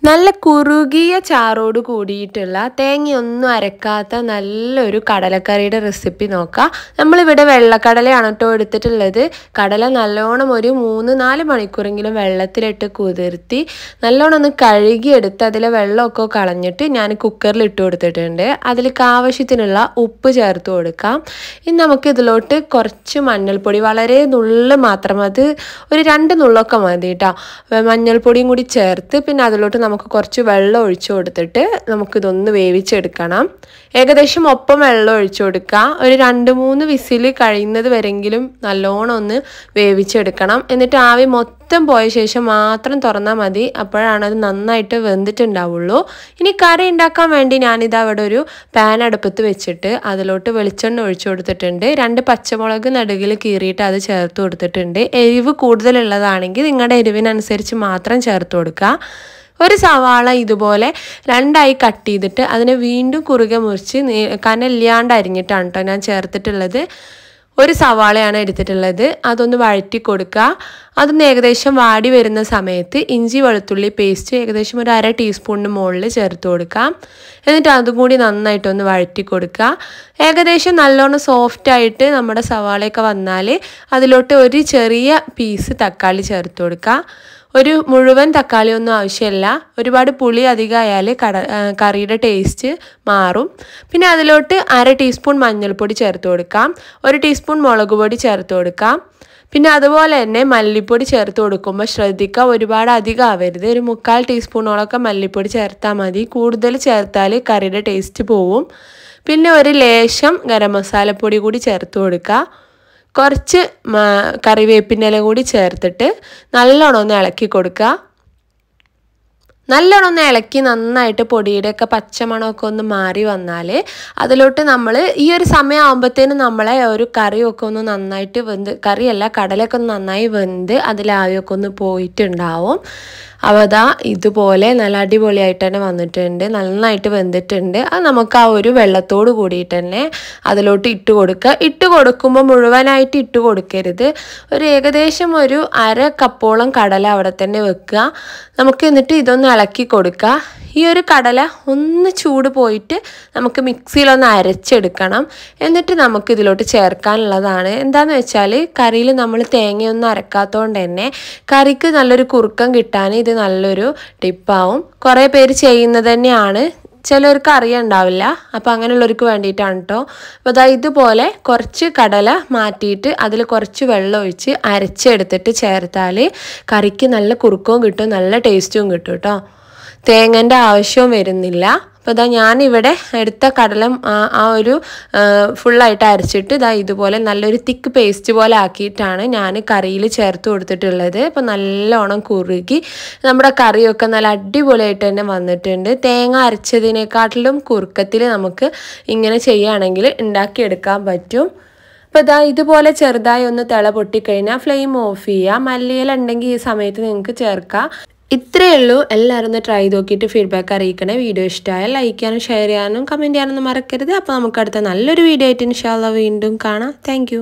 നല്ല കുറുകിയ ചാറോട് കൂടിയിട്ടുള്ള തേങ്ങയൊന്നും അരക്കാത്ത നല്ലൊരു കടലക്കറിയുടെ റെസിപ്പി നോക്കാം. നമ്മളിവിടെ വെള്ളക്കടലയാണ് കേട്ടോ എടുത്തിട്ടുള്ളത്. കടല നല്ലോണം ഒരു 3-4 മണിക്കൂറെങ്കിലും വെള്ളത്തിലിട്ട് കുതിർത്തി നല്ലോണം ഒന്ന് കഴുകിയെടുത്ത് അതിലെ വെള്ളമൊക്കെ കളഞ്ഞിട്ട് ഞാൻ കുക്കറിൽ ഇട്ട് കൊടുത്തിട്ടുണ്ട്. അതിലേക്ക് ആവശ്യത്തിനുള്ള ഉപ്പ് ചേർത്ത് കൊടുക്കാം. ഇനി നമുക്ക് ഇതിലോട്ട് കുറച്ച് മഞ്ഞൾപ്പൊടി, വളരെ നുള്ള് മാത്രം, അത് ഒരു 2 നുള്ളൊക്കെ മതി കേട്ടോ. മഞ്ഞൾപ്പൊടിയും കൂടി ചേർത്ത് പിന്നെ അതിലോട്ട് നമുക്ക് കുറച്ച് വെള്ളം ഒഴിച്ചു കൊടുത്തിട്ട് നമുക്കിതൊന്ന് വേവിച്ചെടുക്കണം. ഏകദേശം ഒപ്പം വെള്ളം ഒഴിച്ചു കൊടുക്കുക. ഒരു 2-3 വിസിൽ കഴിയുന്നത് വരെങ്കിലും നല്ലോണം ഒന്ന് വേവിച്ചെടുക്കണം. എന്നിട്ട് ആവി മൊത്തം പോയ ശേഷം മാത്രം തുറന്നാൽ മതി. അപ്പോഴാണ് അത് നന്നായിട്ട് വെന്തിട്ടുണ്ടാവുള്ളൂ. ഇനി കറി ഉണ്ടാക്കാൻ വേണ്ടി ഞാനിത് അവിടെ ഒരു പാൻ അടുപ്പത്ത് വെച്ചിട്ട് അതിലോട്ട് വെളിച്ചെണ്ണ ഒഴിച്ചു കൊടുത്തിട്ടുണ്ട്. 2 പച്ചമുളക് നടുകിൽ കീറിയിട്ട് അത് ചേർത്ത് കൊടുത്തിട്ടുണ്ട്. എരിവ് കൂടുതലുള്ളതാണെങ്കിൽ നിങ്ങളുടെ എരിവിനനുസരിച്ച് മാത്രം ചേർത്ത് കൊടുക്കുക. ഒരു സവാള ഇതുപോലെ 2ആയി കട്ട് ചെയ്തിട്ട് അതിനെ വീണ്ടും കുറുകെ മുറിച്ച് കനലില്ലാണ്ട് അരിഞ്ഞിട്ടാണ് കേട്ടോ ഞാൻ ചേർത്തിട്ടുള്ളത്. ഒരു സവാളയാണ് എടുത്തിട്ടുള്ളത്. അതൊന്ന് വഴറ്റി കൊടുക്കുക. അതൊന്ന് ഏകദേശം വാടി വരുന്ന സമയത്ത് ഇഞ്ചി വെളുത്തുള്ളി പേസ്റ്റ് ഏകദേശം ഒരു 1/2 ടീസ്പൂണിന് മുകളിൽ ചേർത്ത് കൊടുക്കാം. എന്നിട്ട് അതും കൂടി നന്നായിട്ടൊന്ന് വഴറ്റി കൊടുക്കുക. ഏകദേശം നല്ലോണം സോഫ്റ്റായിട്ട് നമ്മുടെ സവാളയൊക്കെ വന്നാൽ അതിലോട്ട് ഒരു ചെറിയ പീസ് തക്കാളി ചേർത്ത് കൊടുക്കുക. ഒരു മുഴുവൻ തക്കാളി ഒന്നും ആവശ്യമില്ല. ഒരുപാട് പുളി അധികമായാൽ കറിയുടെ ടേസ്റ്റ് മാറും. പിന്നെ അതിലോട്ട് 1/2 ടീസ്പൂൺ മഞ്ഞൾപ്പൊടി ചേർത്ത് കൊടുക്കാം. 1 ടീസ്പൂൺ മുളക് പൊടി ചേർത്ത് കൊടുക്കാം. പിന്നെ അതുപോലെ തന്നെ മല്ലിപ്പൊടി ചേർത്ത് കൊടുക്കുമ്പോൾ ശ്രദ്ധിക്കുക, ഒരുപാട് അധികം ആവരുത്. ഒരു 3/4 ടീസ്പൂണോളൊക്കെ മല്ലിപ്പൊടി ചേർത്താൽ മതി. കൂടുതൽ ചേർത്താൽ കറിയുടെ ടേസ്റ്റ് പോവും. പിന്നെ ഒരു ലേശം ഗരം മസാലപ്പൊടി കൂടി ചേർത്ത് കൊടുക്കുക. കുറച്ച് കറിവേപ്പിൻ്റെ ഇല കൂടി ചേർത്തിട്ട് നല്ലോണം ഒന്ന് ഇളക്കി കൊടുക്കുക. നല്ലോണം ഒന്ന് ഇളക്കി നന്നായിട്ട് പൊടിയുടെയൊക്കെ പച്ചമണമൊക്കെ ഒന്ന് മാറി വന്നാൽ അതിലോട്ട് നമ്മൾ ഈ ഒരു സമയമാകുമ്പോഴത്തേനും നമ്മളെ ഒരു കറിയൊക്കെ ഒന്ന് നന്നായിട്ട് കറിയല്ല കടലൊക്കെ ഒന്ന് നന്നായി വെന്ത് അതിലാവിയൊക്കെ ഒന്ന് പോയിട്ടുണ്ടാവും. അപ്പോൾ അതാ ഇതുപോലെ നല്ല അടിപൊളിയായിട്ട് തന്നെ വന്നിട്ടുണ്ട്, നന്നായിട്ട് വെന്തിട്ടുണ്ട്. അത് നമുക്ക് ആ ഒരു വെള്ളത്തോട് കൂടിയിട്ട് തന്നെ അതിലോട്ട് ഇട്ട് കൊടുക്കുക. ഇട്ട് കൊടുക്കുമ്പോൾ മുഴുവനായിട്ട് ഇട്ട് കൊടുക്കരുത്. ഒരു ഏകദേശം ഒരു 1/2 കപ്പോളം കടല അവിടെ തന്നെ വെക്കുക. നമുക്ക് എന്നിട്ട് ഇതൊന്ന് ഇളക്കി കൊടുക്കുക. ഈ ഒരു കടല ഒന്ന് ചൂട് പോയിട്ട് നമുക്ക് മിക്സിയിലൊന്ന് അരച്ചെടുക്കണം. എന്നിട്ട് നമുക്ക് ഇതിലോട്ട് ചേർക്കാനുള്ളതാണ്. എന്താണെന്ന് വെച്ചാൽ കറിയിൽ നമ്മൾ തേങ്ങയൊന്നും അരക്കാത്തതുകൊണ്ട് തന്നെ കറിക്ക് നല്ലൊരു കുറുക്കം കിട്ടാൻ ഇത് നല്ലൊരു ടിപ്പാവും. കുറേ പേര് ചെയ്യുന്നത് തന്നെയാണ്, ചിലർക്ക് അറിയുണ്ടാവില്ല. അപ്പോൾ അങ്ങനെയുള്ളവർക്ക് വേണ്ടിയിട്ടാണ് കേട്ടോ. അപ്പോൾ അതാ ഇതുപോലെ കുറച്ച് കടല മാറ്റിയിട്ട് അതിൽ കുറച്ച് വെള്ളം ഒഴിച്ച് അരച്ചെടുത്തിട്ട് ചേർത്താൽ കറിക്ക് നല്ല കുറുക്കവും കിട്ടും, നല്ല ടേസ്റ്റും കിട്ടും കേട്ടോ. തേങ്ങൻ്റെ ആവശ്യവും വരുന്നില്ല. അപ്പോൾ ഇതാ ഞാനിവിടെ എടുത്ത കടല ആ ഒരു ഫുള്ളായിട്ട് അരച്ചിട്ട് ഇതാ ഇതുപോലെ നല്ലൊരു തിക്ക് പേസ്റ്റ് പോലെ ആക്കിയിട്ടാണ് ഞാൻ കറിയിൽ ചേർത്ത് കൊടുത്തിട്ടുള്ളത്. അപ്പോൾ നല്ലോണം കുറുകി നമ്മുടെ കറിയൊക്കെ നല്ല അടിപൊളിയായിട്ട് തന്നെ വന്നിട്ടുണ്ട്. തേങ്ങ അരച്ചതിനെക്കാട്ടിലും കുറുക്കത്തിൽ നമുക്ക് ഇങ്ങനെ ചെയ്യുകയാണെങ്കിൽ ഉണ്ടാക്കിയെടുക്കാൻ പറ്റും. അപ്പോൾ ഇതാ ഇതുപോലെ ചെറുതായി ഒന്ന് തിള പൊട്ടിക്കഴിഞ്ഞാൽ ഫ്ലെയിം ഓഫ് ചെയ്യുക. മല്ലിയില ഉണ്ടെങ്കിൽ ഈ സമയത്ത് നിങ്ങൾക്ക് ചേർക്കാം. ഇത്രയേ ഉള്ളൂ. എല്ലാവരും ഒന്ന് ട്രൈ നോക്കിയിട്ട് ഫീഡ്ബാക്ക് അറിയിക്കണേ. വീഡിയോ ഇഷ്ടമായാൽ ലൈക്ക് ചെയ്യാനും ഷെയർ ചെയ്യാനും കമൻറ്റ് ചെയ്യാനൊന്നും മറക്കരുത്. അപ്പോൾ നമുക്ക് അടുത്ത നല്ലൊരു വീഡിയോ ആയിട്ട് ഇൻഷാ അല്ലാഹ് വീണ്ടും കാണാം. Thank you.